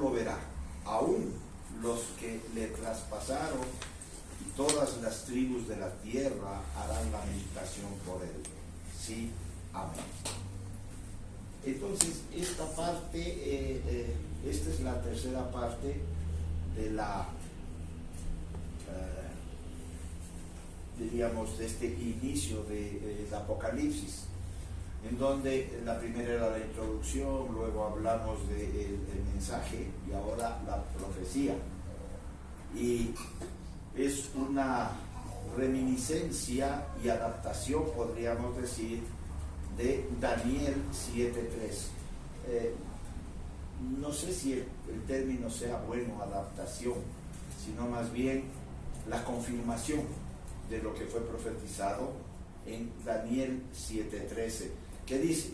lo verá, aún los que le traspasaron, y todas las tribus de la tierra harán lamentación por él. Sí, amén. Entonces, esta parte, esta es la tercera parte de la, diríamos, de este inicio del Apocalipsis, en donde la primera era la introducción, luego hablamos del mensaje y ahora la profecía. Y es una reminiscencia y adaptación, podríamos decir, de Daniel 7:3. No sé si el término sea bueno, adaptación, sino más bien la confirmación de lo que fue profetizado en Daniel 7:13, que dice: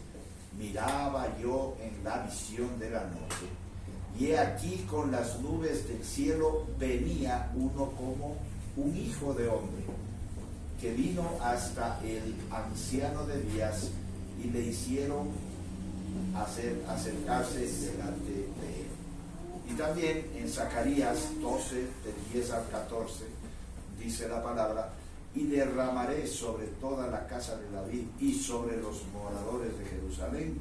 miraba yo en la visión de la noche, y he aquí con las nubes del cielo venía uno como un hijo de hombre, que vino hasta el anciano de días, y le hicieron acercarse delante de él. Y también en Zacarías 12, del 10 al 14, dice la palabra: y derramaré sobre toda la casa de David y sobre los moradores de Jerusalén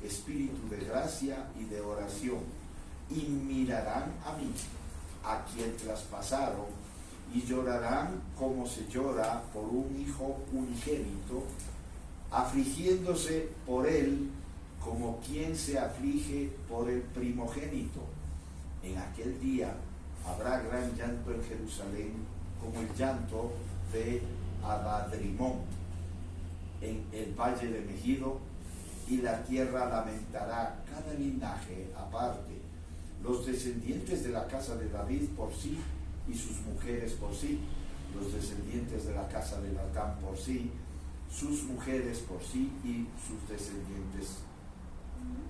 espíritu de gracia y de oración, y mirarán a mí, a quien traspasaron, y llorarán como se llora por un hijo unigénito, afligiéndose por él como quien se aflige por el primogénito. En aquel día habrá gran llanto en Jerusalén, como el llanto de Abadrimón en el valle de Megido, y la tierra lamentará cada linaje aparte, los descendientes de la casa de David por sí y sus mujeres por sí, los descendientes de la casa de Natán por sí, sus mujeres por sí y sus descendientes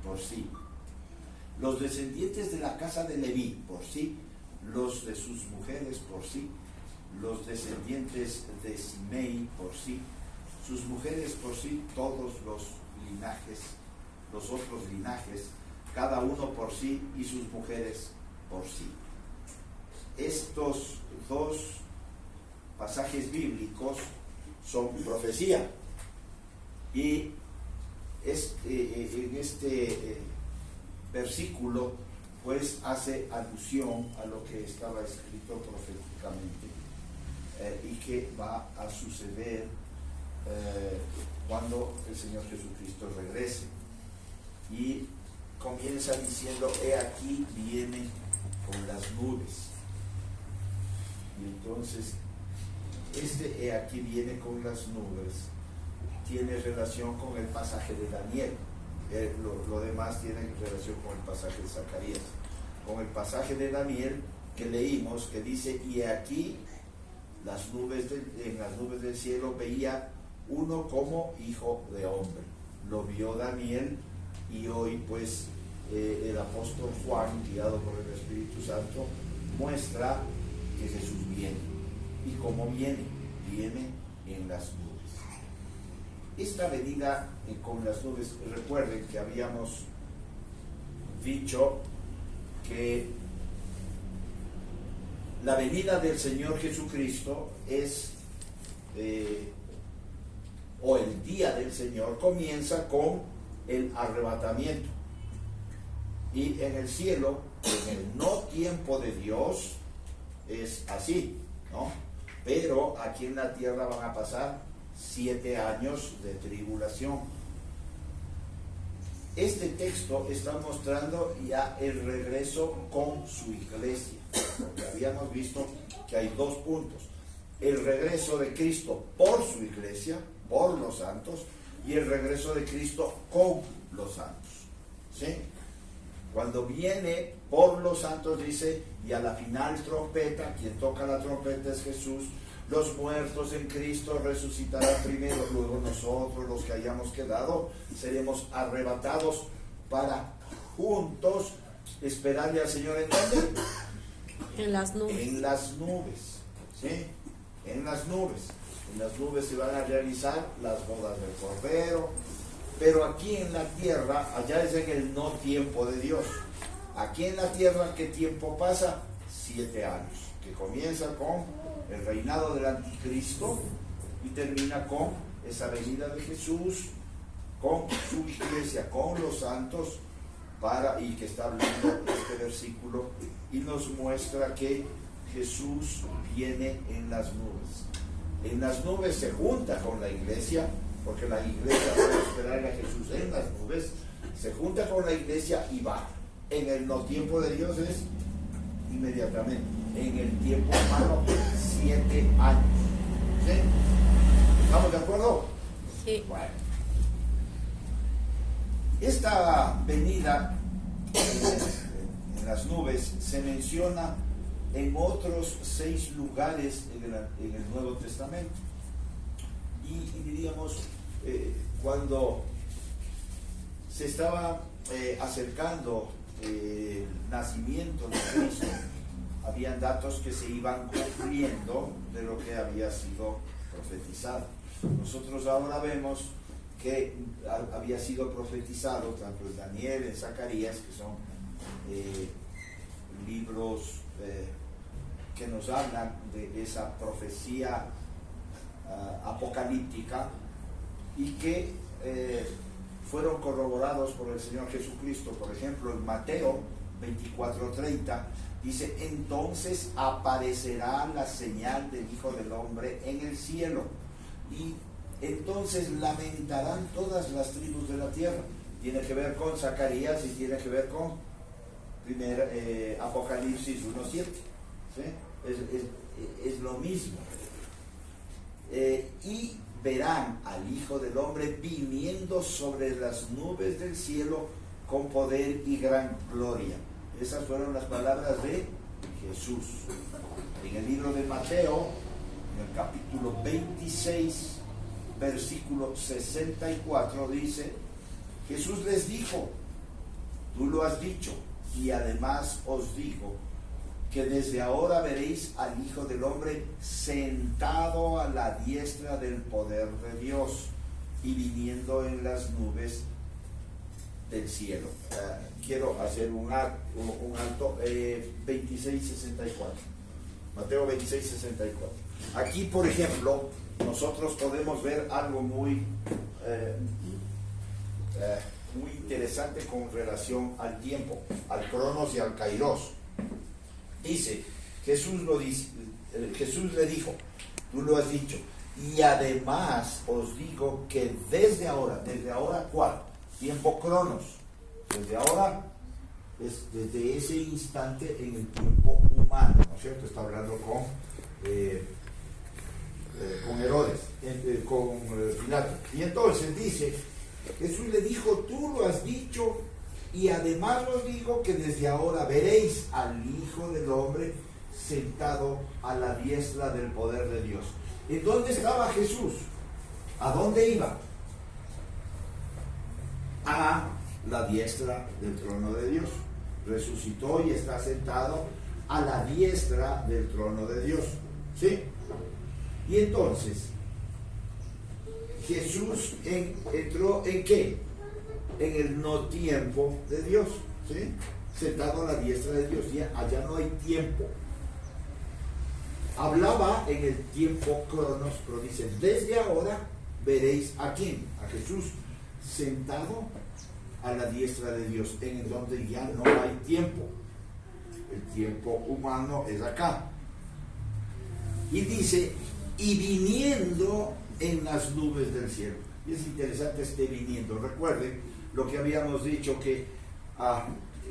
por sí, los descendientes de la casa de Leví por sí, los de sus mujeres por sí, los descendientes de Simei por sí, sus mujeres por sí, todos los linajes, los otros linajes, cada uno por sí y sus mujeres por sí. Estos dos pasajes bíblicos son profecía, y en este versículo pues hace alusión a lo que estaba escrito proféticamente y que va a suceder cuando el Señor Jesucristo regrese. Y comienza diciendo: he aquí viene con las nubes. Y entonces este he aquí viene con las nubes tiene relación con el pasaje de Daniel. Lo demás tiene relación con el pasaje de Zacarías. Con el pasaje de Daniel que leímos, que dice: y aquí en las nubes del cielo veía uno como hijo de hombre. Lo vio Daniel, y hoy pues el apóstol Juan, guiado por el Espíritu Santo, muestra que Jesús viene. ¿Y cómo viene? Viene en las nubes. Esta venida con las nubes, recuerden que habíamos dicho que la venida del Señor Jesucristo es, o el día del Señor comienza con el arrebatamiento. Y en el cielo, en el no tiempo de Dios, es así, ¿no? Pero aquí en la tierra van a pasar 7 años de tribulación. Este texto está mostrando ya el regreso con su iglesia, porque habíamos visto que hay 2 puntos: el regreso de Cristo por su iglesia, por los santos, y el regreso de Cristo con los santos, ¿sí? Cuando viene por los santos, dice: y a la final trompeta, quien toca la trompeta es Jesús, los muertos en Cristo resucitarán primero, luego nosotros, los que hayamos quedado, seremos arrebatados para juntos esperarle al Señor. ¿En dónde? En las nubes. En las nubes, ¿sí? En las nubes. En las nubes se van a realizar las bodas del Cordero, pero aquí en la tierra, allá es en el no tiempo de Dios. Aquí en la tierra, ¿qué tiempo pasa? 7 años, que comienza con el reinado del anticristo y termina con esa venida de Jesús, con su iglesia, con los santos, y que está hablando este versículo, y nos muestra que Jesús viene en las nubes. En las nubes se junta con la iglesia, porque la iglesia puede esperar a Jesús en las nubes, se junta con la iglesia y va. En el no tiempo de Dios es inmediatamente. En el tiempo humano, 7 años. ¿Sí? ¿Estamos de acuerdo? Sí. Bueno. Esta venida en las nubes se menciona en otros 6 lugares en el Nuevo Testamento. Y diríamos, cuando se estaba acercando el nacimiento de Cristo, habían datos que se iban cumpliendo de lo que había sido profetizado. Nosotros ahora vemos que había sido profetizado tanto en Daniel, en Zacarías, que son libros que nos hablan de esa profecía apocalíptica, y que fueron corroborados por el Señor Jesucristo. Por ejemplo, en Mateo 24:30 dice: entonces aparecerá la señal del Hijo del Hombre en el cielo, y entonces lamentarán todas las tribus de la tierra. Tiene que ver con Zacarías y tiene que ver con Apocalipsis 1:7. ¿Sí? Es lo mismo. Y verán al Hijo del Hombre viniendo sobre las nubes del cielo con poder y gran gloria. Esas fueron las palabras de Jesús. En el libro de Mateo, en el capítulo 26, versículo 64, dice: Jesús les dijo: tú lo has dicho, y además os digo que desde ahora veréis al Hijo del Hombre sentado a la diestra del poder de Dios y viniendo en las nubes del cielo. Quiero hacer un alto. 26:64. Mateo 26:64. Aquí, por ejemplo, nosotros podemos ver algo muy interesante con relación al tiempo, al cronos y al kairos. Dice, Jesús le dijo: tú lo has dicho, y además os digo que ¿desde ahora cuál? Tiempo cronos. Desde ahora es desde ese instante en el tiempo humano, ¿no es cierto? Está hablando con Herodes, con Pilato. Y entonces dice, Jesús le dijo: tú lo has dicho, y además os digo que desde ahora veréis al Hijo del Hombre sentado a la diestra del poder de Dios. ¿En dónde estaba Jesús? ¿A dónde iba? A la diestra del trono de Dios. Resucitó y está sentado a la diestra del trono de Dios. ¿Sí? Y entonces, Jesús entró ¿en qué? En el no tiempo de Dios, ¿sí? Sentado a la diestra de Dios. Ya, allá no hay tiempo. Hablaba en el tiempo cronos, pero dice: desde ahora veréis a quién, a Jesús sentado a la diestra de Dios, en donde ya no hay tiempo. El tiempo humano es acá. Y dice: y viniendo en las nubes del cielo. Y es interesante este viniendo. Recuerden lo que habíamos dicho, que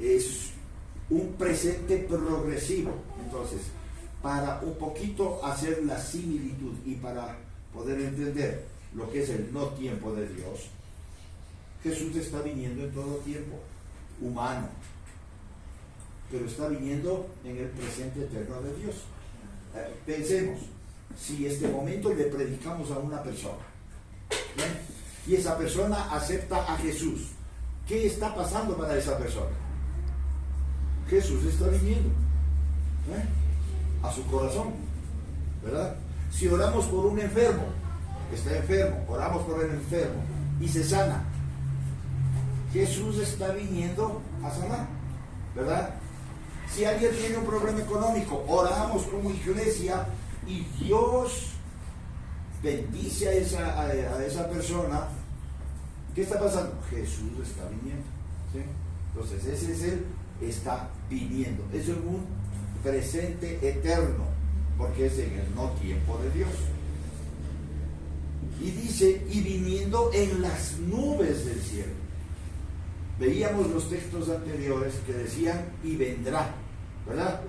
es un presente progresivo. Entonces, para un poquito hacer la similitud y para poder entender lo que es el no tiempo de Dios, Jesús está viniendo en todo tiempo humano, pero está viniendo en el presente eterno de Dios. Pensemos, si este momento le predicamos a una persona, ¿bien?, y esa persona acepta a Jesús, ¿qué está pasando para esa persona? Jesús está viniendo a su corazón, ¿verdad? Si oramos por un enfermo, está enfermo, oramos por el enfermo y se sana, Jesús está viniendo a sanar, ¿verdad? Si alguien tiene un problema económico, oramos como iglesia y Dios bendice a esa persona. ¿Qué está pasando? Jesús está viniendo, ¿sí? Entonces ese es el está viniendo. Eso es un presente eterno, porque es en el no tiempo de Dios. Y dice, y viniendo en las nubes del cielo. Veíamos los textos anteriores que decían, y vendrá, ¿verdad?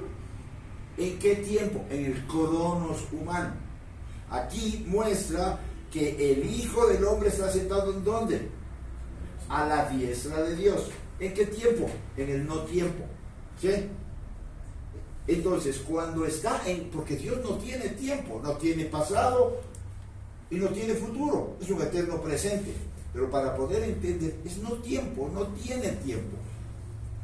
¿En qué tiempo? En el cronos humano. Aquí muestra que el Hijo del Hombre está sentado ¿en dónde? A la diestra de Dios. ¿En qué tiempo? En el no tiempo, ¿sí? Entonces, cuando está porque Dios no tiene tiempo, no tiene pasado y no tiene futuro, es un eterno presente. Pero para poder entender, es no tiempo, no tiene tiempo.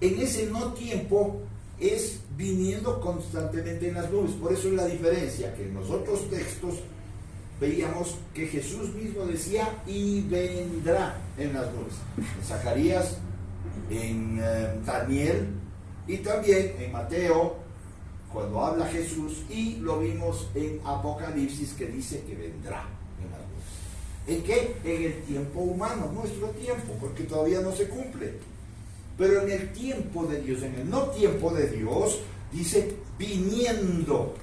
En ese no tiempo es viniendo constantemente en las nubes. Por eso es la diferencia, que en los otros textos veíamos que Jesús mismo decía, y vendrá en las nubes. En Zacarías, en Daniel y también en Mateo, cuando habla Jesús, y lo vimos en Apocalipsis que dice que vendrá en las nubes. ¿En qué? En el tiempo humano, nuestro tiempo, porque todavía no se cumple. Pero en el tiempo de Dios, en el no tiempo de Dios, dice viniendo.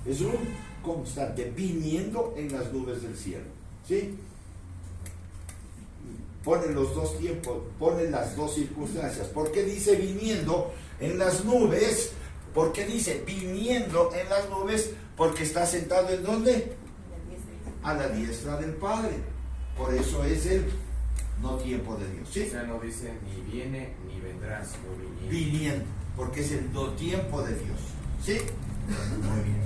Es un constante, viniendo en las nubes del cielo, ¿sí? Pone los dos tiempos, pone las dos circunstancias. ¿Por qué dice viniendo en las nubes? ¿Por qué dice viniendo en las nubes? Porque está sentado ¿en dónde? A la diestra del Padre. Por eso es el no tiempo de Dios, ¿sí? O sea, no dice ni viene ni vendrá, sino viniendo. Viniendo, porque es el no tiempo de Dios, ¿sí? Muy bien.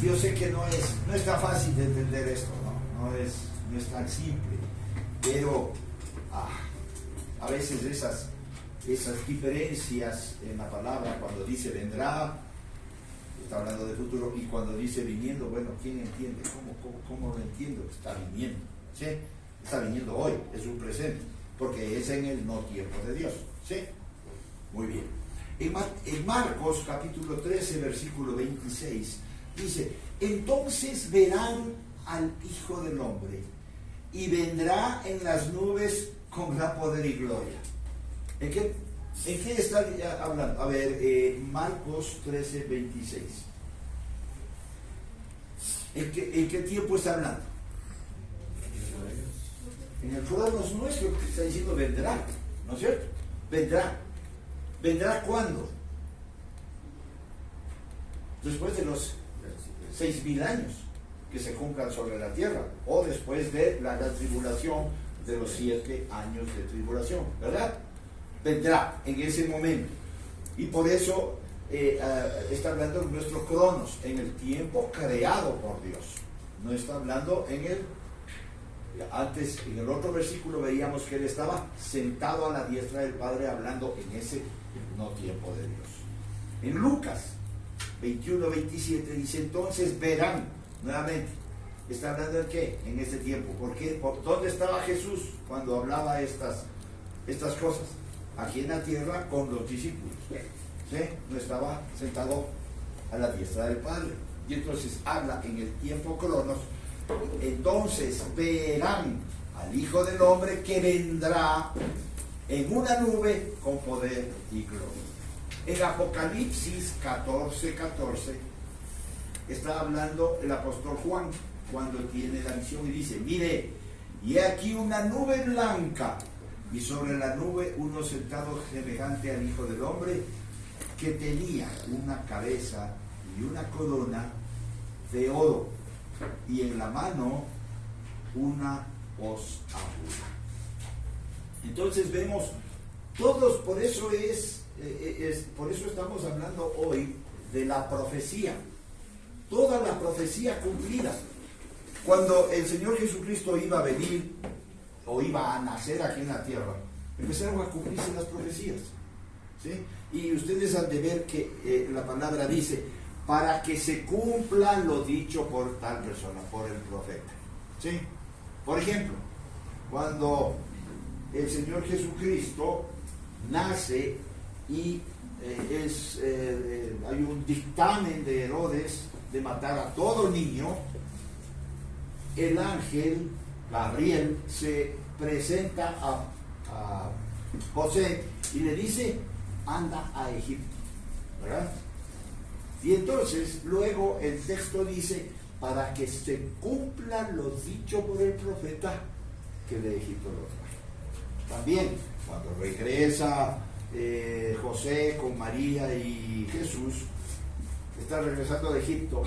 Yo sé que no es tan fácil de entender esto, no es tan simple, pero a veces esas diferencias en la palabra, cuando dice vendrá, está hablando de futuro, y cuando dice viniendo, bueno, ¿quién entiende? ¿Cómo lo entiendo? Está viniendo, ¿sí? Está viniendo hoy, es un presente, porque es en el no tiempo de Dios, ¿sí? Muy bien. En Marcos capítulo 13, versículo 26, dice, entonces verán al Hijo del Hombre, y vendrá en las nubes con gran poder y gloria. ¿En qué está hablando? A ver, Marcos 13, 26. ¿En qué tiempo está hablando? En el cronos nuestro, que está diciendo vendrá, ¿no es cierto? Vendrá. ¿Vendrá cuándo? Después de los 6.000 años que se cumplan sobre la tierra, o después de la gran tribulación de los 7 años de tribulación, ¿verdad? Vendrá en ese momento. Y por eso está hablando de nuestro cronos, en el tiempo creado por Dios. No está hablando antes, en el otro versículo veíamos que él estaba sentado a la diestra del Padre hablando en ese no tiempo de Dios. En Lucas 21, 27 dice, entonces verán, nuevamente, está hablando de qué en este tiempo. ¿Dónde estaba Jesús cuando hablaba estas cosas? Aquí en la tierra con los discípulos, ¿sí? No estaba sentado a la diestra del Padre. Y entonces habla en el tiempo cronos. Entonces verán al Hijo del Hombre que vendrá en una nube con poder y gloria. En Apocalipsis 14, 14 está hablando el apóstol Juan cuando tiene la visión y dice, mire, y he aquí una nube blanca, y sobre la nube uno sentado semejante al Hijo del Hombre, que tenía una cabeza y una corona de oro, y en la mano una hoz aguda. Entonces vemos todos, por eso estamos hablando hoy de la profecía, toda la profecía cumplida. Cuando el Señor Jesucristo iba a venir o iba a nacer aquí en la tierra, empezaron a cumplirse las profecías, ¿sí? Y ustedes han de ver que la palabra dice, para que se cumpla lo dicho por tal persona, por el profeta, ¿sí? Por ejemplo, cuando el Señor Jesucristo nace y hay un dictamen de Herodes de matar a todo niño, el ángel Gabriel se presenta a José y le dice, anda a Egipto, ¿verdad? Y entonces luego el texto dice, para que se cumpla lo dicho por el profeta, que de Egipto lo trae. También cuando regresa José con María y Jesús, está regresando de Egipto,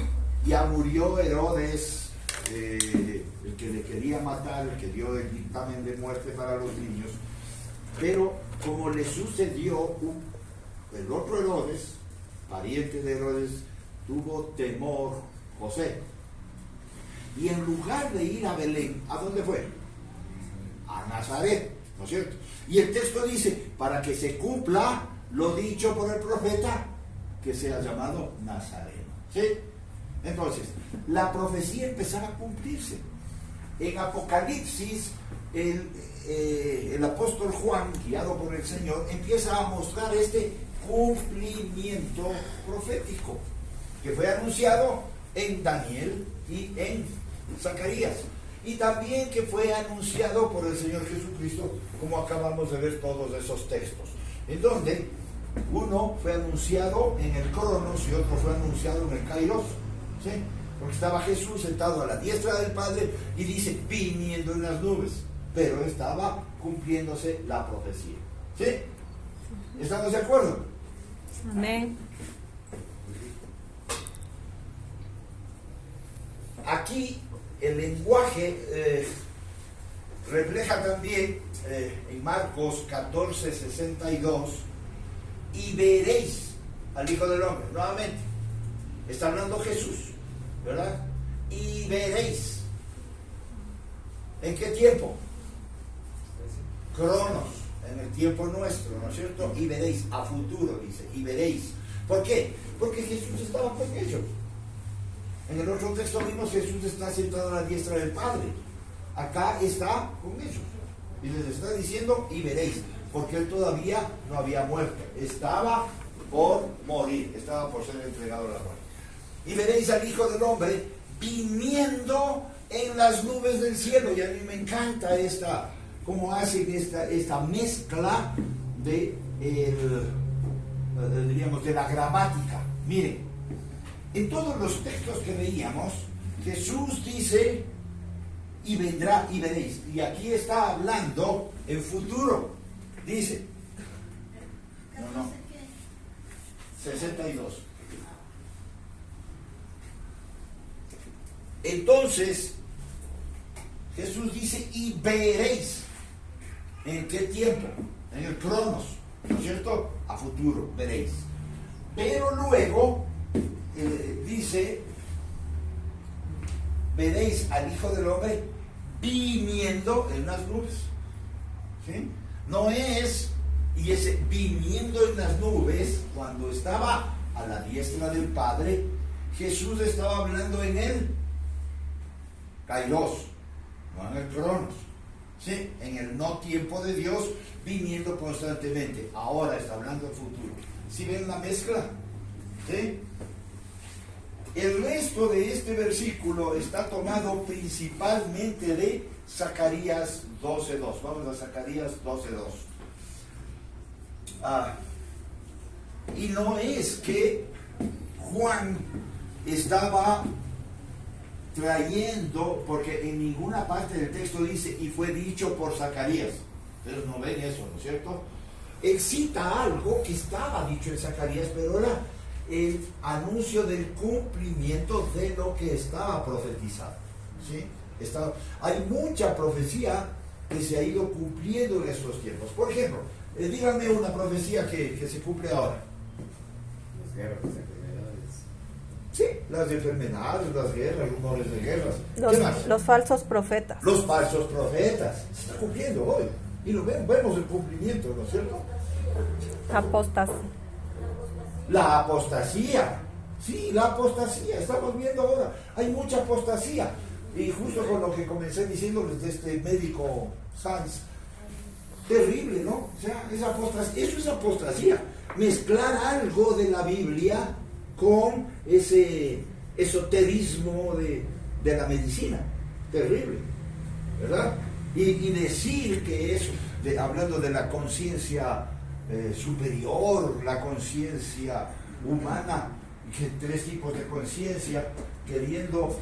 ya murió Herodes, el que le quería matar, el que dio el dictamen de muerte para los niños, pero como le sucedió, el otro Herodes, pariente de Herodes, tuvo temor José, y en lugar de ir a Belén, ¿a dónde fue? A Nazaret, ¿no es cierto? Y el texto dice, para que se cumpla lo dicho por el profeta, que sea llamado Nazareno, ¿sí? Entonces, la profecía empezaba a cumplirse. En Apocalipsis, el apóstol Juan, guiado por el Señor, empieza a mostrar este cumplimiento profético, que fue anunciado en Daniel y en Zacarías, y también que fue anunciado por el Señor Jesucristo, como acabamos de ver todos esos textos, en donde uno fue anunciado en el Cronos y otro fue anunciado en el Kairos, ¿sí? Porque estaba Jesús sentado a la diestra del Padre y dice, viniendo en las nubes, pero estaba cumpliéndose la profecía, ¿sí? ¿Estamos de acuerdo? Amén. Aquí el lenguaje refleja también en Marcos 14:62, y veréis al Hijo del Hombre. Nuevamente, está hablando Jesús, ¿verdad? Y veréis. ¿En qué tiempo? Cronos, en el tiempo nuestro, ¿no es cierto? Y veréis, a futuro dice, y veréis. ¿Por qué? Porque Jesús estaba con ellos. En el otro texto vimos que Jesús está sentado a la diestra del Padre. Acá está con ellos. Y les está diciendo, y veréis, porque él todavía no había muerto. Estaba por morir, estaba por ser entregado a la muerte. Y veréis al Hijo del Hombre viniendo en las nubes del cielo. Y a mí me encanta cómo hacen esta mezcla de la gramática. Miren, en todos los textos que veíamos, Jesús dice, y vendrá y veréis. Y aquí está hablando en futuro. Dice, no, 62. Entonces, Jesús dice, y veréis. ¿En qué tiempo? En el Cronos, ¿no es cierto? A futuro, veréis. Pero luego dice, veréis al Hijo del Hombre viniendo en las nubes, ¿sí? No es, y ese viniendo en las nubes, cuando estaba a la diestra del Padre, Jesús estaba hablando en el Kairos, no en el Cronos, ¿sí? En el no tiempo de Dios, viniendo constantemente. Ahora está hablando del futuro. ¿Sí ven la mezcla? ¿Sí? El resto de este versículo está tomado principalmente de Zacarías 12:2. Vamos a Zacarías 12:2. Y no es que Juan estaba trayendo, porque en ninguna parte del texto dice, y fue dicho por Zacarías. Ustedes no ven eso, ¿no es cierto? Él cita algo que estaba dicho en Zacarías, pero era el anuncio del cumplimiento de lo que estaba profetizado, ¿sí? Hay mucha profecía que se ha ido cumpliendo en estos tiempos. Por ejemplo, díganme una profecía que se cumple ahora. Las guerras, las enfermedades. Sí, las enfermedades, las guerras, rumores de guerras. ¿Qué más? Los falsos profetas. Los falsos profetas. Se está cumpliendo hoy. Y lo vemos el cumplimiento, ¿no es cierto? Apostasía. La apostasía. Sí, la apostasía. Estamos viendo ahora. Hay mucha apostasía. Y justo con lo que comencé diciéndoles de este médico Sanz, Terrible, ¿no? O sea, eso es apostasía. Mezclar algo de la Biblia con ese esoterismo de la medicina. Terrible, ¿verdad? Y decir que eso, hablando de la conciencia superior, la conciencia humana, que 3 tipos de conciencia, queriendo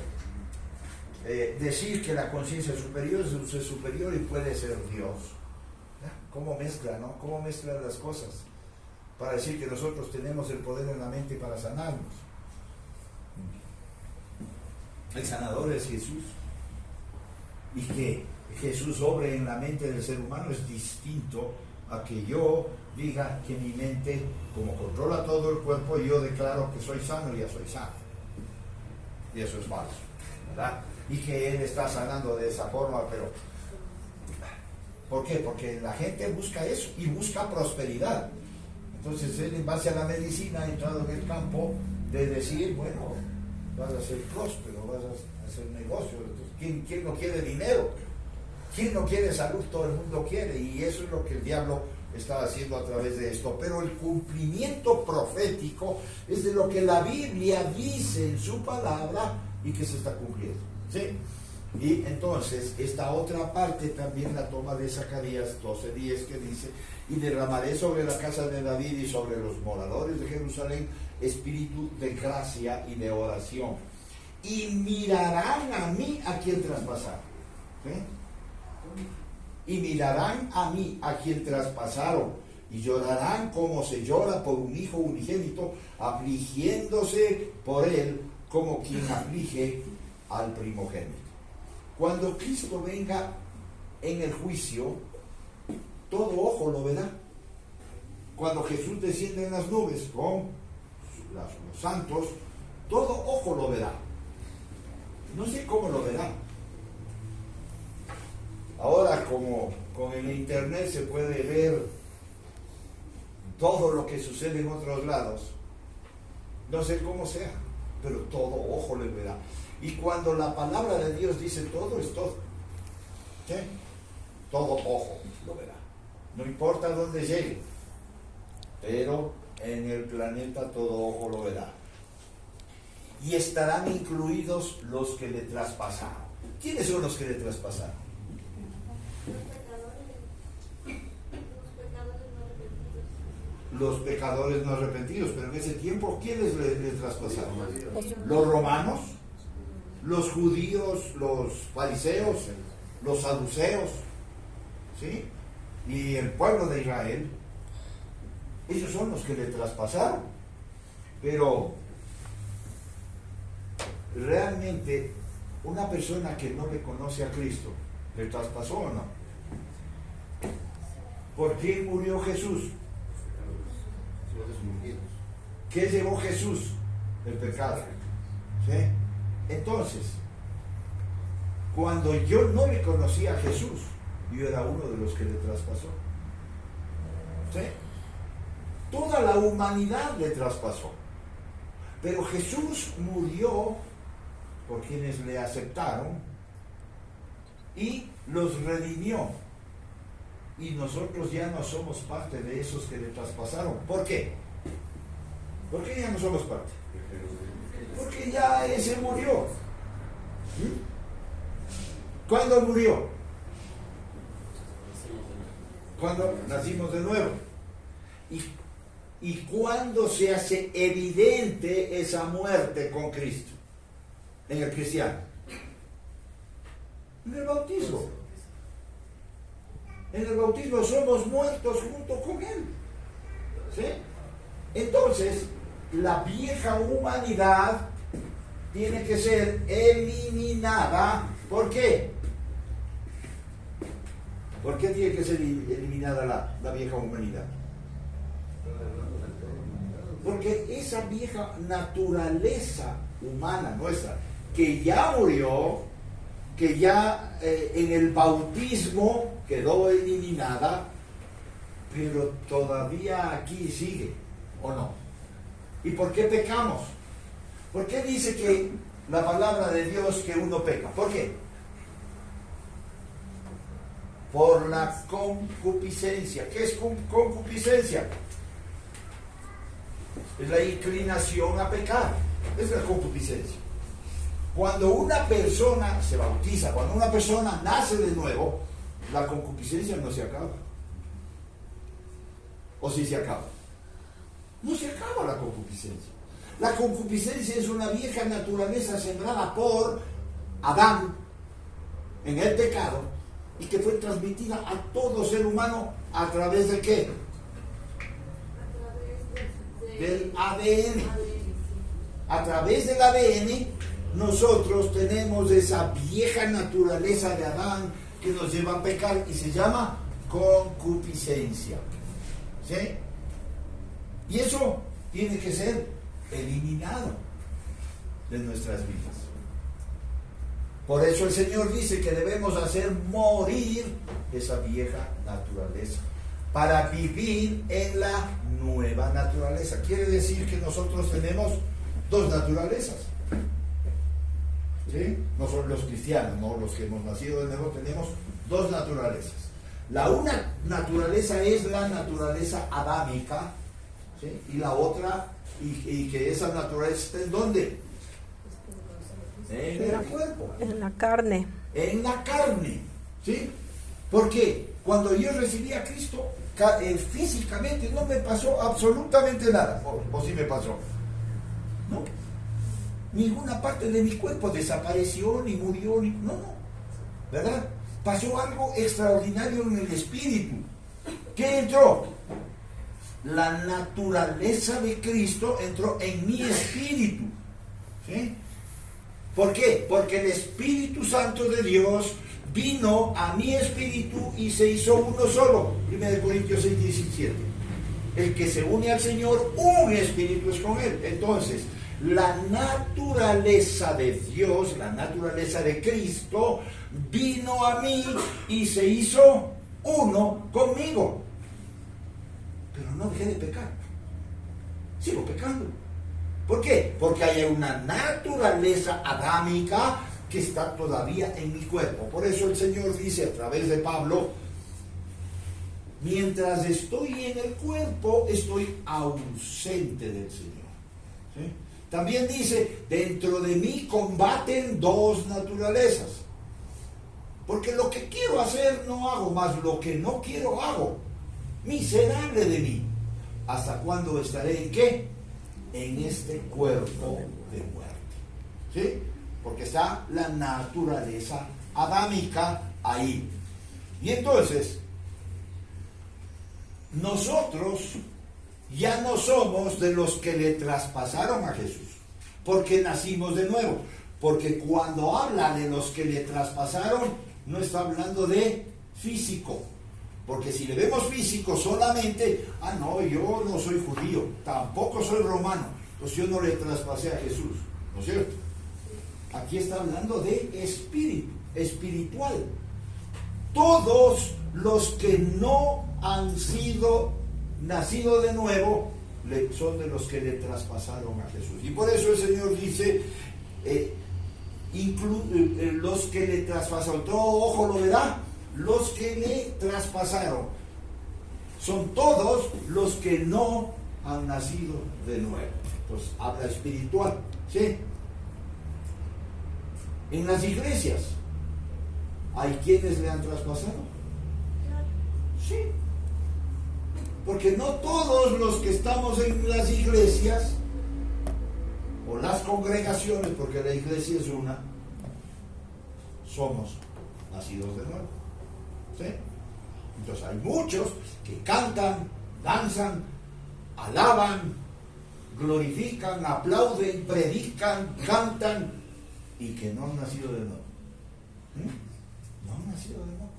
decir que la conciencia superior es un ser superior y puede ser Dios. ¿Cómo mezcla, no? ¿Cómo mezclan las cosas? Para decir que nosotros tenemos el poder en la mente para sanarnos. El sanador es Jesús. Y que Jesús obre en la mente del ser humano es distinto a que yo diga que mi mente, como controla todo el cuerpo, yo declaro que soy sano y ya soy sano. Y eso es falso, ¿verdad? Y que Él está sanando de esa forma, pero ¿por qué? Porque la gente busca eso y busca prosperidad. Entonces Él, en base a la medicina, ha entrado en el campo de decir, bueno, vas a ser próspero, vas a hacer negocio. Entonces, ¿quién no quiere dinero? ¿Quién no quiere salud? Todo el mundo quiere, y eso es lo que el diablo está haciendo a través de esto. Pero el cumplimiento profético es de lo que la Biblia dice en su palabra y que se está cumpliendo, ¿sí? Y entonces esta otra parte también la toma de Zacarías 12:10, que dice: y derramaré sobre la casa de David y sobre los moradores de Jerusalén espíritu de gracia y de oración, y mirarán a mí a quien traspasaron, ¿sí? Y mirarán a mí a quien traspasaron, y llorarán como se llora por un hijo unigénito, afligiéndose por él como quien aflige al primogénito. Cuando Cristo venga en el juicio, todo ojo lo verá. Cuando Jesús desciende en las nubes con los santos, todo ojo lo verá. No sé cómo lo verá. Ahora, como con el internet se puede ver todo lo que sucede en otros lados, no sé cómo sea, pero todo ojo le verá. Y cuando la palabra de Dios dice todo, es todo. ¿Sí? Todo ojo lo verá. No importa dónde llegue, pero en el planeta todo ojo lo verá. Y estarán incluidos los que le traspasaron. ¿Quiénes son los que le traspasaron? Los pecadores no arrepentidos. Pero en ese tiempo, ¿quiénes le traspasaron? Los romanos, los judíos, los fariseos, los saduceos, ¿sí? Y el pueblo de Israel. Ellos son los que le traspasaron. Pero realmente una persona que no le conoce a Cristo, ¿le traspasó o no? ¿Por qué murió Jesús? ¿Qué llevó Jesús? El pecado. ¿Sí? Entonces, cuando yo no le conocía a Jesús, yo era uno de los que le traspasó. ¿Sí? Toda la humanidad le traspasó. Pero Jesús murió por quienes le aceptaron y los redimió. Y nosotros ya no somos parte de esos que le traspasaron. ¿Por qué? ¿Por qué ya no somos parte? Porque ya ese murió. ¿Cuándo murió? Cuando nacimos de nuevo. ¿Y cuándo se hace evidente esa muerte con Cristo? En el cristiano. En el bautismo. En el bautismo somos muertos junto con Él. ¿Sí? Entonces, la vieja humanidad tiene que ser eliminada. ¿Por qué? ¿Por qué tiene que ser eliminada la vieja humanidad? Porque esa vieja naturaleza humana nuestra, que ya murió, que ya en el bautismo quedó eliminada, pero todavía aquí sigue, ¿o no? ¿Y por qué pecamos? ¿Por qué dice que la palabra de Dios que uno peca? ¿Por qué? por la concupiscencia. ¿Qué es concupiscencia? Es la inclinación a pecar. Es la concupiscencia. Cuando una persona se bautiza, cuando una persona nace de nuevo, la concupiscencia no se acaba. ¿O sí se acaba? No se acaba la concupiscencia. La concupiscencia es una vieja naturaleza sembrada por Adán en el pecado y que fue transmitida a todo ser humano a través de ¿qué? Del ADN. A través del ADN nosotros tenemos esa vieja naturaleza de Adán que nos lleva a pecar y se llama concupiscencia. ¿Sí? Y eso tiene que ser eliminado de nuestras vidas. Por eso el Señor dice que debemos hacer morir esa vieja naturaleza para vivir en la nueva naturaleza. Quiere decir que nosotros tenemos dos naturalezas. ¿Sí? No son los cristianos, no los que hemos nacido de nuevo, tenemos dos naturalezas. La una naturaleza es la naturaleza adámica, ¿sí? Y la otra, y que esa naturaleza está ¿en dónde? En el cuerpo. En la carne. En la carne, ¿sí? Porque cuando yo recibí a Cristo, físicamente no me pasó absolutamente nada. ¿O sí me pasó? No. Ninguna parte de mi cuerpo desapareció, ni murió, ni... No, ¿verdad? Pasó algo extraordinario en el espíritu. ¿Qué entró? La naturaleza de Cristo entró en mi espíritu. ¿Sí? ¿Por qué? Porque el Espíritu Santo de Dios vino a mi espíritu y se hizo uno solo. 1 Corintios 6:17. El que se une al Señor, un espíritu es con él. Entonces, la naturaleza de Dios, la naturaleza de Cristo, vino a mí y se hizo uno conmigo. Pero no dejé de pecar. Sigo pecando. ¿Por qué? Porque hay una naturaleza adámica que está todavía en mi cuerpo. Por eso el Señor dice a través de Pablo: mientras estoy en el cuerpo, estoy ausente del Señor. ¿Sí? También dice, dentro de mí combaten dos naturalezas. Porque lo que quiero hacer no hago, más lo que no quiero hago. Miserable de mí. ¿Hasta cuándo estaré en qué? En este cuerpo de muerte. ¿Sí? Porque está la naturaleza adámica ahí. Y entonces, nosotros ya no somos de los que le traspasaron a Jesús, porque nacimos de nuevo. Porque cuando habla de los que le traspasaron, no está hablando de físico. Porque si le vemos físico solamente, no, yo no soy judío, tampoco soy romano, pues yo no le traspasé a Jesús, ¿no es cierto? Aquí está hablando de espíritu, espiritual. Todos los que no han sido nacidos de nuevo son de los que le traspasaron a Jesús. Y por eso el Señor dice, los que le traspasaron, todo ojo lo verá. Los que le traspasaron son todos los que no han nacido de nuevo. Pues habla espiritual, ¿sí? En las iglesias, ¿hay quienes le han traspasado? Sí. Porque no todos los que estamos en las iglesias o las congregaciones, porque la iglesia es una, somos nacidos de nuevo. ¿Sí? Entonces hay muchos que cantan, danzan, alaban, glorifican, aplauden, predican, cantan y que no han nacido de nuevo. No han nacido de nuevo.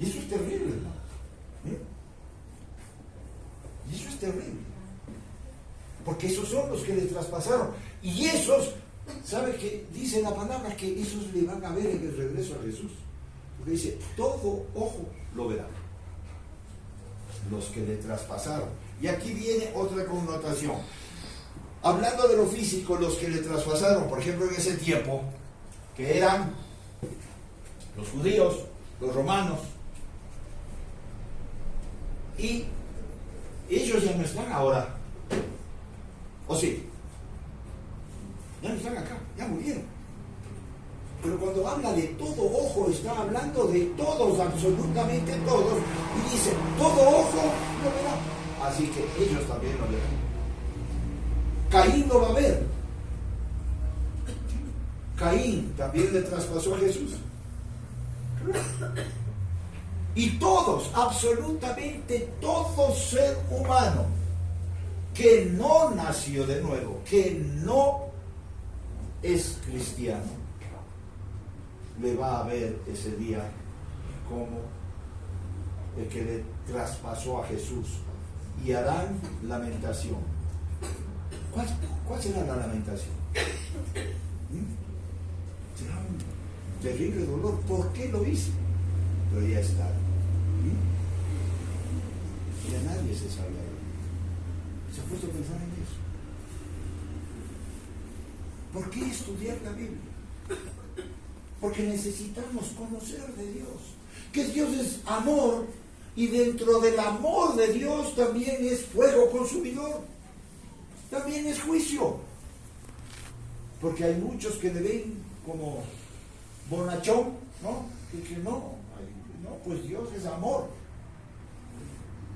Y eso es terrible, hermano. Y eso es terrible. Porque esos son los que le traspasaron. Y esos, ¿sabe qué? Dice la palabra que esos le van a ver en el regreso a Jesús. Porque dice, todo ojo lo verá. Los que le traspasaron. Y aquí viene otra connotación. Hablando de lo físico, los que le traspasaron, por ejemplo, en ese tiempo, que eran los judíos, los romanos. Y ellos ya no están ahora. ¿O sí? Ya no están acá, ya murieron. Pero cuando habla de todo ojo, está hablando de todos, absolutamente todos. Y dice, todo ojo lo verá. Así que ellos también lo verán. Caín lo va a ver. Caín también le traspasó a Jesús. Y todos, absolutamente todo ser humano que no nació de nuevo, que no es cristiano, le va a ver ese día como el que le traspasó a Jesús y harán lamentación. ¿Cuál será la lamentación? Será un terrible dolor. ¿Por qué lo hice? Pero ya está. Ya nadie se sabe. ¿Se ha puesto a pensar en eso? ¿Por qué estudiar la Biblia? Porque necesitamos conocer de Dios. Que Dios es amor y dentro del amor de Dios también es fuego consumidor. También es juicio. Porque hay muchos que le ven como bonachón, ¿no? Que no, pues Dios es amor.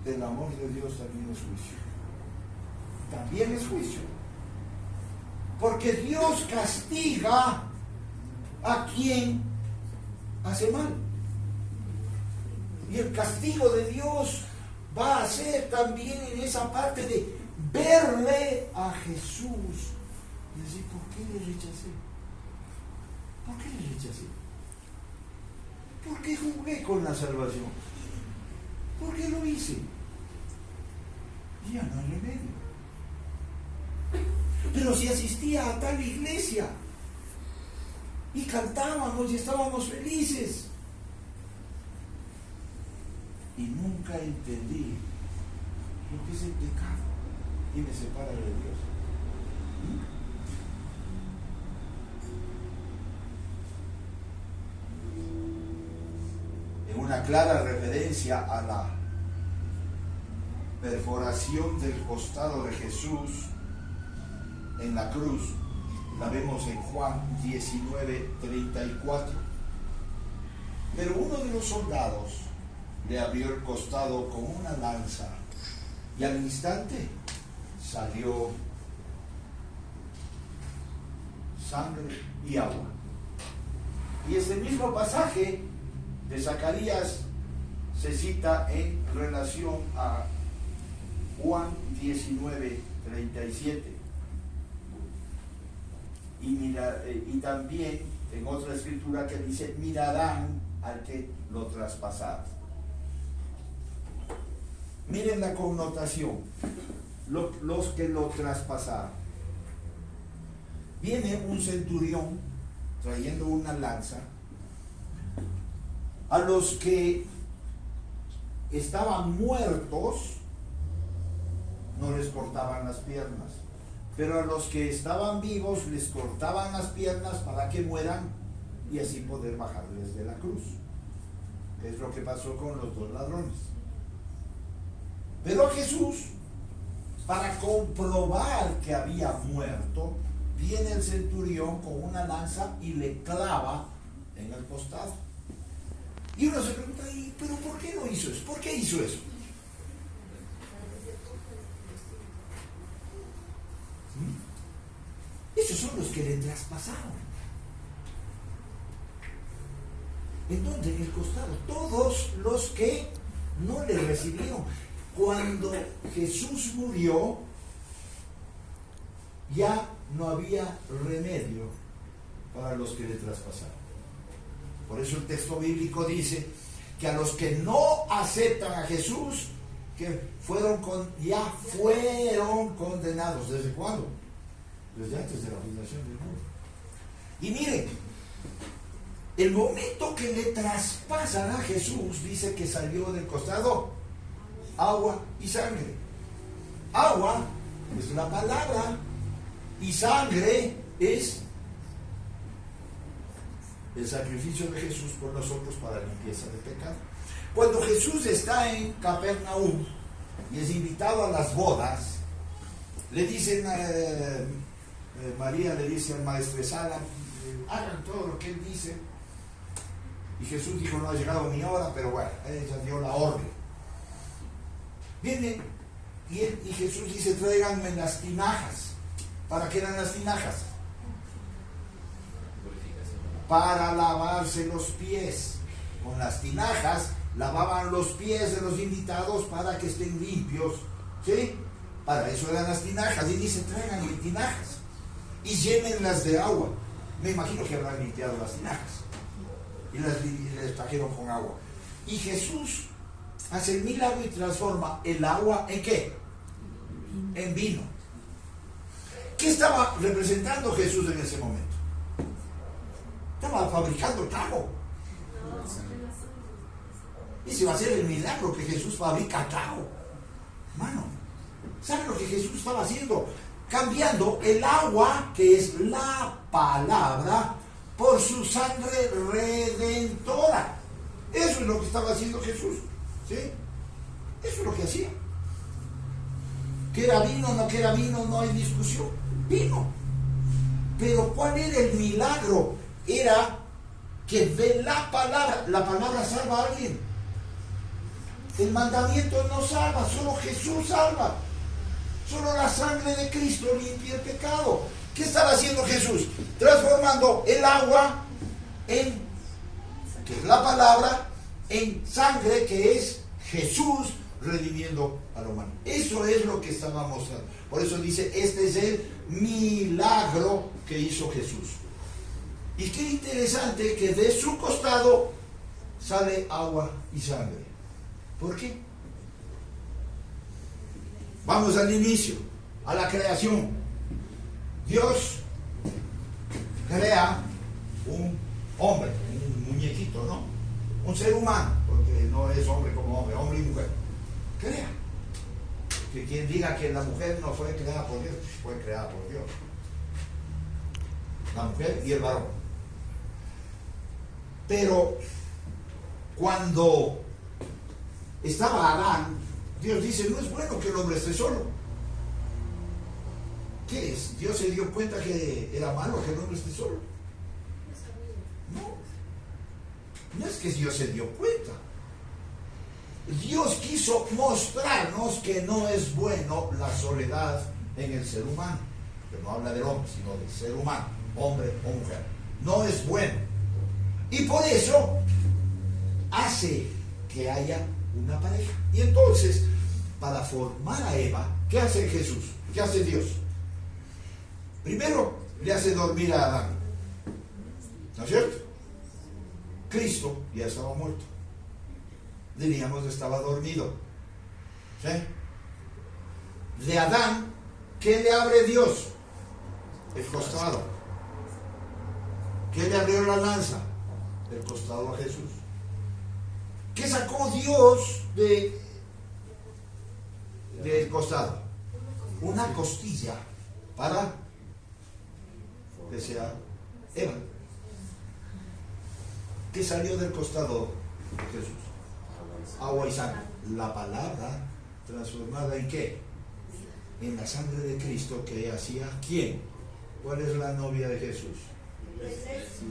Del amor de Dios también es juicio. También es juicio. Porque Dios castiga a quien hace mal. Y el castigo de Dios va a ser también en esa parte de verle a Jesús y decir, ¿por qué le rechacé? ¿Por qué le rechacé? ¿Por qué jugué con la salvación? ¿Por qué lo hice? Ya no hay remedio. Pero si asistía a tal iglesia y cantábamos y estábamos felices y nunca entendí lo que es el pecado y me separa de Dios. En una clara referencia a la perforación del costado de Jesús en la cruz, la vemos en Juan 19:34. Pero uno de los soldados le abrió el costado con una lanza y al instante salió sangre y agua. Y ese mismo pasaje de Zacarías se cita en relación a Juan 19:37. Y también en otra escritura que dice, mirarán al que lo traspasaron. Miren la connotación, los que lo traspasaron. Viene un centurión trayendo una lanza. A los que estaban muertos no les cortaban las piernas, pero a los que estaban vivos les cortaban las piernas para que mueran y así poder bajarles de la cruz. Es lo que pasó con los dos ladrones. Pero Jesús, para comprobar que había muerto, viene el centurión con una lanza y le clava en el costado. Y uno se pregunta, ¿pero por qué no hizo eso? ¿Por qué hizo eso? Esos son los que le traspasaron. ¿En dónde? En el costado. Todos los que no le recibieron. Cuando Jesús murió, ya no había remedio para los que le traspasaron. Por eso el texto bíblico dice que a los que no aceptan a Jesús, que ya fueron condenados. ¿Desde cuándo? Desde antes de la fundación del mundo. Y miren, el momento que le traspasan a Jesús, dice que salió del costado agua y sangre. Agua es la palabra y sangre es el sacrificio de Jesús por nosotros para limpieza de pecado. Cuando Jesús está en Capernaum y es invitado a las bodas, le dicen, María le dice al maestresala, hagan todo lo que él dice. Y Jesús dijo, no ha llegado mi hora, pero bueno, ella dio la orden. Viene y Jesús dice, tráiganme las tinajas. ¿Para qué eran las tinajas? Para lavarse los pies. Con las tinajas lavaban los pies de los invitados para que estén limpios, ¿sí? Para eso eran las tinajas. Y dice, tráiganme tinajas y llénenlas de agua. Me imagino que habrán limpiado las tinajas y les trajeron con agua. Y Jesús hace el milagro y transforma el agua ¿en qué? En vino. ¿Qué estaba representando Jesús en ese momento? Estaba fabricando trago. Y se va a hacer el milagro que Jesús fabrica trago. Hermano, ¿saben lo que Jesús estaba haciendo? Cambiando el agua, que es la palabra, por su sangre redentora. Eso es lo que estaba haciendo Jesús, ¿sí? Eso es lo que hacía. Que era vino, no hay discusión. Vino. Pero ¿cuál era el milagro? Era que de la palabra salva a alguien. El mandamiento no salva, solo Jesús salva. Solo la sangre de Cristo limpia el pecado. ¿Qué estaba haciendo Jesús? Transformando el agua en, que es la palabra, en sangre, que es Jesús redimiendo a la humanidad. Eso es lo que estaba mostrando. Por eso dice, este es el milagro que hizo Jesús. Y qué interesante que de su costado sale agua y sangre. ¿Por qué? Vamos al inicio, a la creación. Dios crea un hombre, un muñequito, ¿no? Un ser humano, porque no es hombre como hombre, hombre y mujer. Crea. Que quien diga que la mujer no fue creada por Dios, fue creada por Dios. La mujer y el varón. Pero cuando estaba Adán, Dios dice, no es bueno que el hombre esté solo. ¿Qué es? Dios se dio cuenta que era malo que el hombre esté solo. No es que Dios se dio cuenta. Dios quiso mostrarnos que no es bueno la soledad en el ser humano. Que no habla del hombre, sino del ser humano, hombre o mujer. No es bueno. Y por eso hace que haya una pareja. Y entonces, para formar a Eva, ¿qué hace Jesús? ¿Qué hace Dios? Primero, le hace dormir a Adán. ¿No es cierto? Cristo ya estaba muerto. Diríamos, estaba dormido. ¿Sí? De Adán, ¿qué le abre Dios? El costado. ¿Qué le abrió la lanza? El costado a Jesús. ¿Qué sacó Dios del costado? Una costilla para que sea Eva. ¿Qué salió del costado de Jesús? Agua y sangre. La palabra transformada ¿en qué? En la sangre de Cristo que hacía ¿quién? ¿Cuál es la novia de Jesús? La iglesia.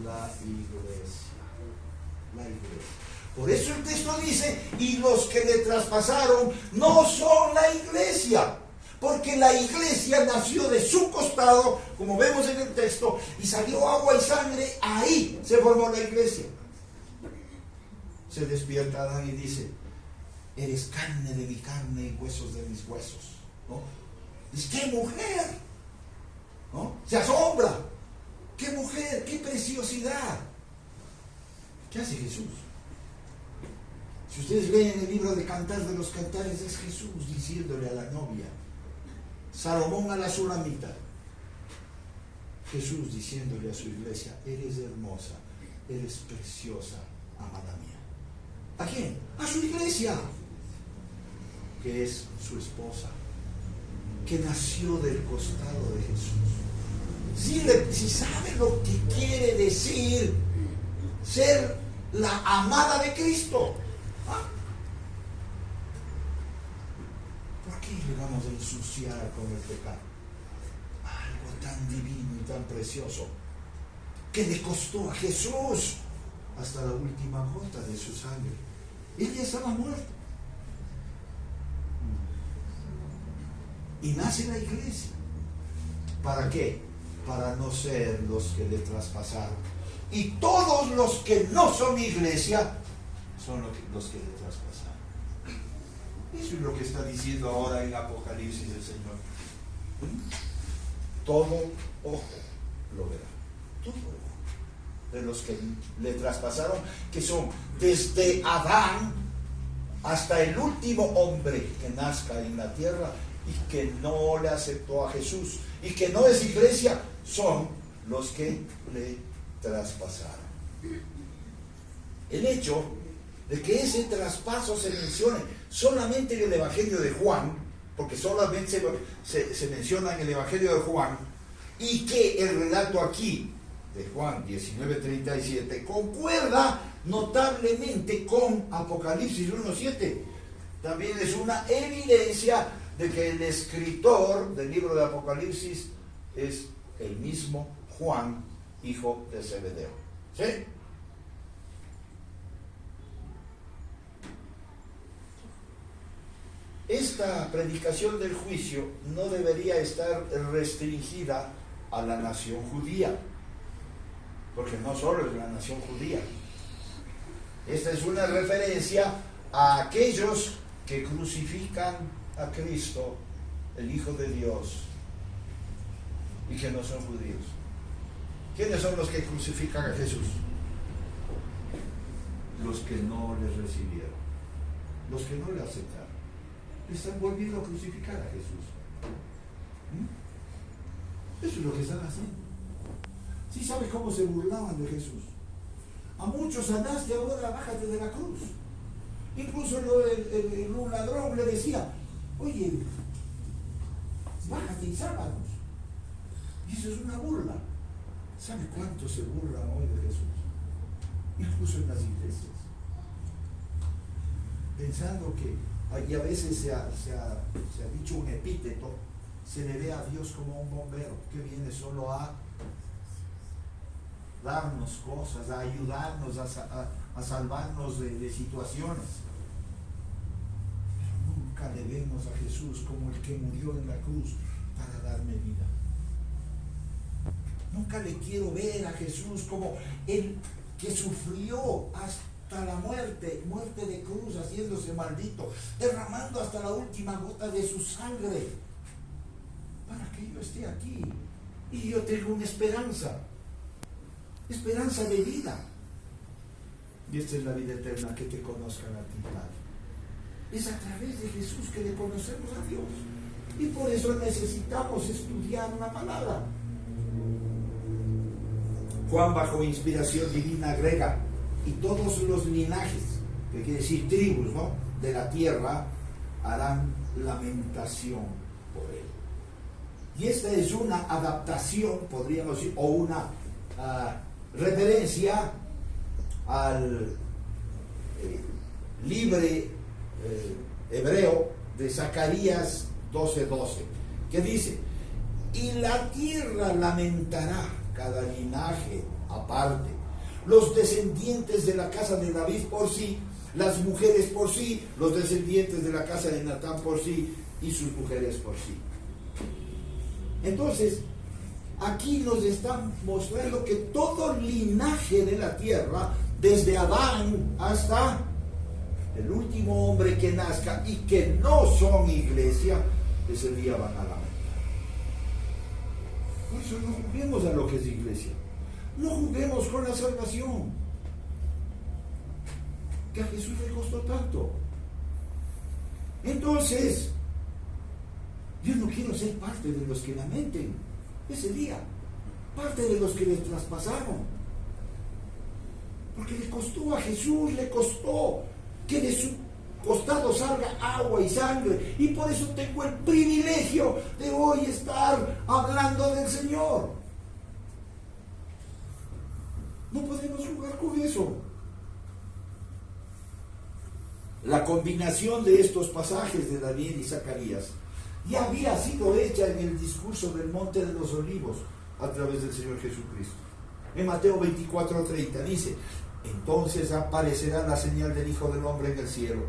La iglesia. Por eso el texto dice, y los que le traspasaron no son la iglesia, porque la iglesia nació de su costado, como vemos en el texto, y salió agua y sangre, ahí se formó la iglesia. Se despierta Adán y dice, eres carne de mi carne y huesos de mis huesos, ¿no? Dice, ¡qué mujer! ¿No? Se asombra, ¡qué mujer! ¡Qué preciosidad! ¿Qué hace Jesús? Si ustedes ven en el libro de Cantar de los Cantares, es Jesús diciéndole a la novia, Salomón a la Sulamita, Jesús diciéndole a su iglesia, eres hermosa, eres preciosa, amada mía. ¿A quién? A su iglesia, que es su esposa, que nació del costado de Jesús. Si sabe lo que quiere decir ser la amada de Cristo. ¿Ah? ¿Por qué le vamos a ensuciar con el pecado? Algo tan divino y tan precioso que le costó a Jesús hasta la última gota de su sangre. Él ya estaba muerto. Y nace la iglesia. ¿Para qué? Para no ser los que le traspasaron. Y todos los que no son iglesia son los que le traspasaron. Eso es lo que está diciendo ahora en Apocalipsis el Señor. Todo ojo lo verá. Todo ojo. De los que le traspasaron, que son desde Adán hasta el último hombre que nazca en la tierra y que no le aceptó a Jesús y que no es iglesia, son los que le traspasaron. El hecho de que ese traspaso se mencione solamente en el Evangelio de Juan, porque solamente se menciona en el Evangelio de Juan, y que el relato aquí de Juan 19:37 concuerda notablemente con Apocalipsis 1:7, también es una evidencia de que el escritor del libro de Apocalipsis es el mismo Juan, hijo de Zebedeo. ¿Sí? Esta predicación del juicio no debería estar restringida a la nación judía, porque no solo es la nación judía. Esta es una referencia a aquellos que crucifican a Cristo, el Hijo de Dios, y que no son judíos. ¿Quiénes son los que crucifican a Jesús? Los que no le recibieron, los que no le aceptaron. Están volviendo a crucificar a Jesús. Eso es lo que están haciendo. ¿Sí sabe cómo se burlaban de Jesús? A muchos sanaste, ahora bájate de la cruz. Incluso un ladrón le decía, oye, bájate y sálvanos. Y eso es una burla. ¿Sabe cuánto se burlan hoy de Jesús? Incluso en las iglesias. Pensando que, y a veces se ha dicho un epíteto, se le ve a Dios como un bombero que viene solo a darnos cosas, a ayudarnos, a salvarnos de situaciones. Pero nunca le vemos a Jesús como el que murió en la cruz para darme vida. Nunca le quiero ver a Jesús como el que sufrió hasta la muerte de cruz, haciéndose maldito, derramando hasta la última gota de su sangre, para que yo esté aquí y yo tengo una esperanza de vida. Y esta es la vida eterna, que te conozcan a ti, Padre. Es a través de Jesús que le conocemos a Dios, y por eso necesitamos estudiar la palabra. Juan, bajo inspiración divina, agrega: y todos los linajes, que quiere decir tribus, ¿no?, de la tierra, harán lamentación por él. Y esta es una adaptación, podríamos decir, o una referencia al libre hebreo de Zacarías 12:12, que dice: y la tierra lamentará cada linaje aparte, los descendientes de la casa de David por sí, las mujeres por sí, los descendientes de la casa de Natán por sí, y sus mujeres por sí. Entonces, aquí nos están mostrando que todo linaje de la tierra, desde Adán hasta el último hombre que nazca y que no son iglesia, ese día van a lamentar. Por eso no juguemos a lo que es iglesia. No juguemos con la salvación, que a Jesús le costó tanto. Entonces, yo no quiero ser parte de los que lamenten ese día, parte de los que les traspasaron, porque le costó a Jesús, le costó que de su costado salga agua y sangre, y por eso tengo el privilegio de hoy estar hablando del Señor. No podemos jugar con eso. La combinación de estos pasajes de Daniel y Zacarías ya había sido hecha en el discurso del Monte de los Olivos a través del Señor Jesucristo. En Mateo 24:30 dice: entonces aparecerá la señal del Hijo del Hombre en el cielo,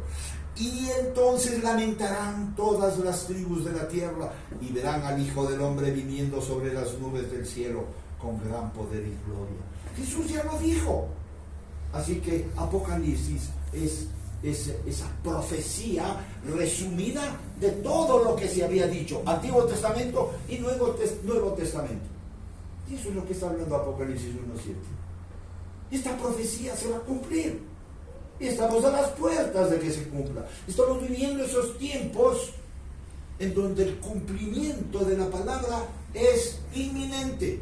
y entonces lamentarán todas las tribus de la tierra, y verán al Hijo del Hombre viniendo sobre las nubes del cielo con gran poder y gloria. Jesús ya lo dijo. Así que Apocalipsis es esa profecía resumida de todo lo que se había dicho, Antiguo Testamento y Nuevo Testamento. Y eso es lo que está hablando Apocalipsis 1:7. Esta profecía se va a cumplir. Y estamos a las puertas de que se cumpla. Estamos viviendo esos tiempos en donde el cumplimiento de la palabra es inminente.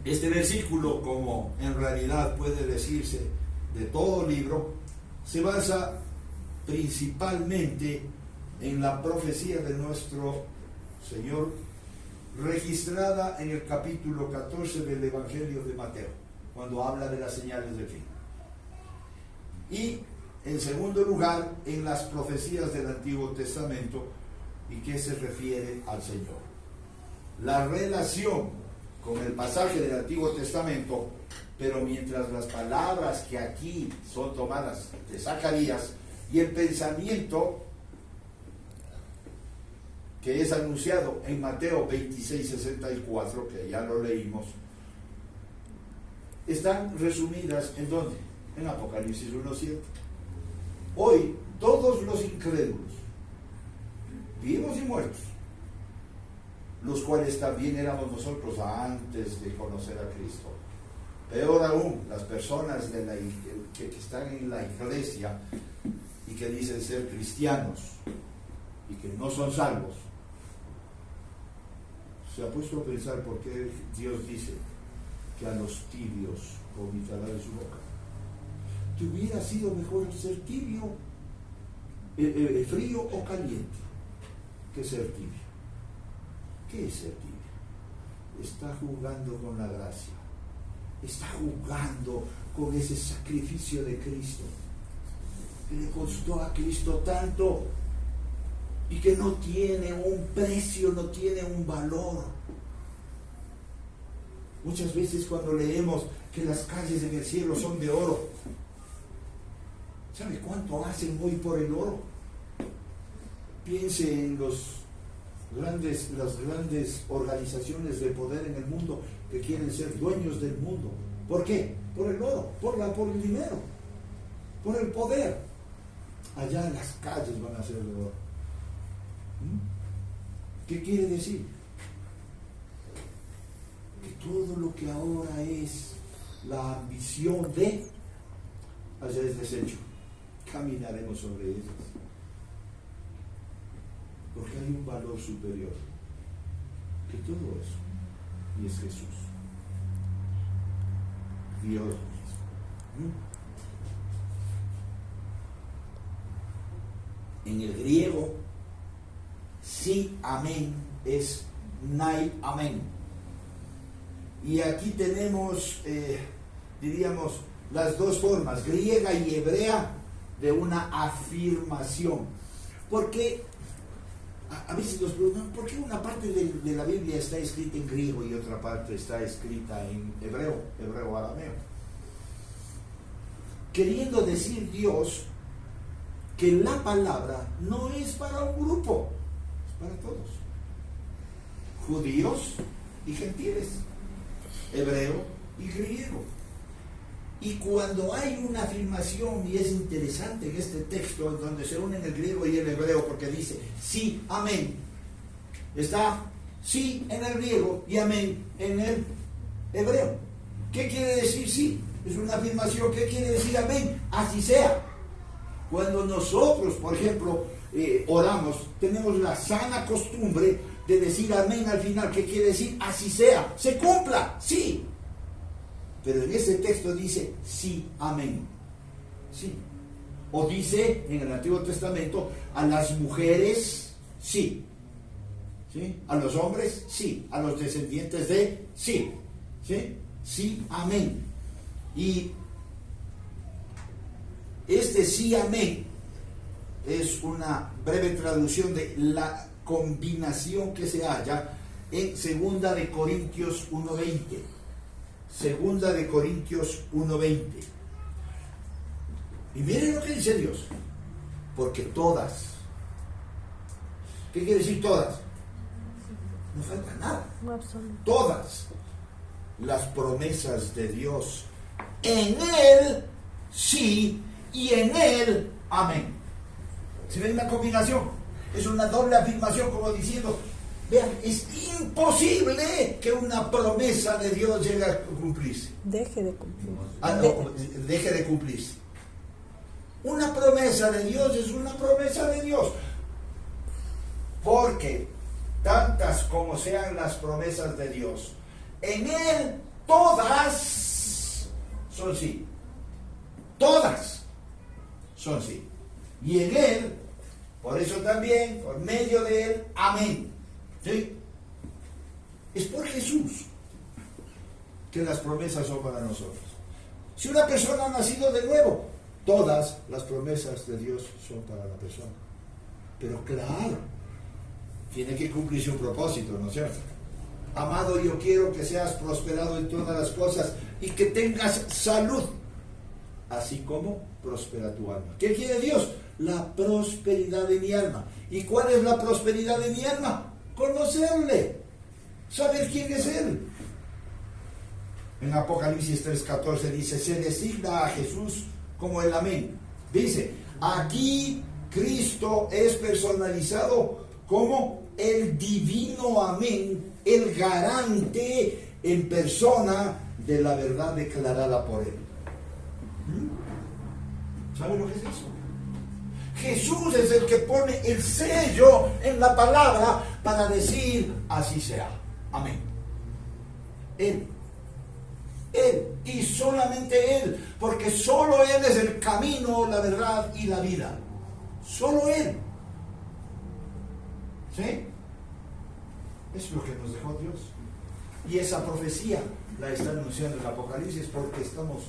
Este versículo, como en realidad puede decirse de todo libro, se basa principalmente en la profecía de nuestro Señor, registrada en el capítulo 14 del Evangelio de Mateo, cuando habla de las señales del fin. Y en segundo lugar, en las profecías del Antiguo Testamento, y que se refiere al Señor. La relación con el pasaje del Antiguo Testamento, pero mientras las palabras que aquí son tomadas de Zacarías y el pensamiento que es anunciado en Mateo 26:64, que ya lo leímos, están resumidas ¿en dónde? En Apocalipsis 1:7. Hoy todos los incrédulos, vivos y muertos, los cuales también éramos nosotros antes de conocer a Cristo, peor aún, las personas que están en la iglesia y que dicen ser cristianos y que no son salvos, se ha puesto a pensar por qué Dios dice que a los tibios vomitará de su boca. ¿Te hubiera sido mejor ser tibio, frío o caliente, que ser tibio? ¿Qué es ser tibio? Está jugando con la gracia, está jugando con ese sacrificio de Cristo, que le costó a Cristo tanto y que no tiene un precio, no tiene un valor. Muchas veces cuando leemos que las calles en el cielo son de oro, ¿sabe cuánto hacen hoy por el oro? Piense en las grandes organizaciones de poder en el mundo que quieren ser dueños del mundo. ¿Por qué? Por el oro, por el dinero, por el poder. Allá las calles van a ser de oro. ¿Qué quiere decir? Que todo lo que ahora es la ambición de, allá es desecho. Caminaremos sobre ellas, porque hay un valor superior que todo eso, y es Jesús, Dios mismo. En el griego, sí, amén, es nai, amén. Y aquí tenemos, diríamos, las dos formas, griega y hebrea, de una afirmación. Porque a veces nos preguntan, ¿por qué una parte de la Biblia está escrita en griego y otra parte está escrita en hebreo arameo? Queriendo decir Dios que la palabra no es para un grupo, es para todos, judíos y gentiles, hebreo y griego. Y cuando hay una afirmación, y es interesante en este texto, en donde se unen el griego y el hebreo, porque dice sí, amén, está sí en el griego y amén en el hebreo. ¿Qué quiere decir sí? Es una afirmación. ¿Qué quiere decir amén? Así sea. Cuando nosotros, por ejemplo, oramos, tenemos la sana costumbre de decir amén al final. ¿Qué quiere decir? Así sea, se cumpla, sí. Pero en ese texto dice sí, amén, sí. O dice en el Antiguo Testamento, a las mujeres sí, ¿sí? A los hombres sí, a los descendientes de sí, ¿sí? sí, amén. Y este sí, amén es una breve traducción de la combinación que se halla en 2 de Corintios 1:20. 2 de Corintios 1:20. Y miren lo que dice Dios. Porque todas. ¿Qué quiere decir todas? No falta nada. No absoluto. Todas las promesas de Dios en Él sí y en Él amén. ¿Se ve una combinación? Es una doble afirmación, como diciendo, vean, es imposible que una promesa de Dios llegue a cumplirse. Deje de cumplir. Deje de cumplirse. Una promesa de Dios es una promesa de Dios. Porque tantas como sean las promesas de Dios, en Él todas son sí. Todas son sí. Y en Él, por eso también, por medio de Él, amén. ¿Sí? Es por Jesús que las promesas son para nosotros. Si una persona ha nacido de nuevo, todas las promesas de Dios son para la persona. Pero claro, tiene que cumplirse un propósito, ¿no es cierto? Amado, yo quiero que seas prosperado en todas las cosas y que tengas salud, así como prospera tu alma. ¿Qué quiere Dios? La prosperidad de mi alma. ¿Y cuál es la prosperidad de mi alma? Conocerle, saber quién es Él. En Apocalipsis 3:14 dice, se designa a Jesús como el amén. Dice, aquí Cristo es personalizado como el divino amén, el garante en persona de la verdad declarada por Él. ¿Sabe lo que es eso? Jesús es el que pone el sello en la palabra para decir así sea. Amén. Él y solamente Él, porque solo Él es el camino, la verdad y la vida. Solo Él. ¿Sí? Es lo que nos dejó Dios. Y esa profecía la está anunciando el Apocalipsis porque estamos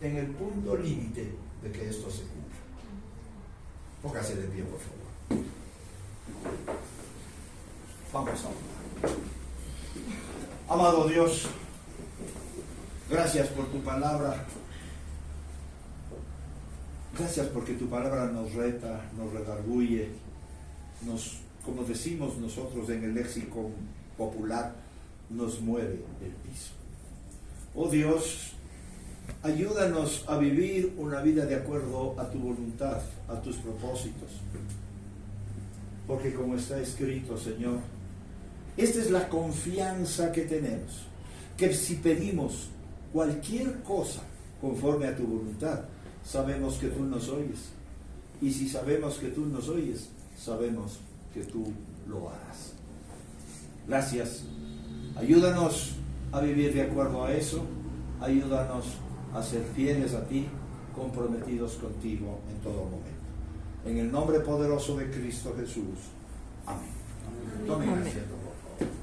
en el punto límite de que esto se cumpla. Póngase de pie, por favor. Vamos a orar. Amado Dios, gracias por tu palabra. Gracias porque tu palabra nos reta, nos redarguye, como decimos nosotros en el léxico popular, nos mueve el piso. Oh Dios, ayúdanos a vivir una vida de acuerdo a tu voluntad, a tus propósitos. Porque como está escrito, Señor, esta es la confianza que tenemos, que si pedimos cualquier cosa conforme a tu voluntad, sabemos que tú nos oyes. Y si sabemos que tú nos oyes, sabemos que tú lo harás. Gracias. Ayúdanos a vivir de acuerdo a eso. Ayúdanos a ser fieles a ti, comprometidos contigo en todo momento. En el nombre poderoso de Cristo Jesús. Amén. Tomen asiento.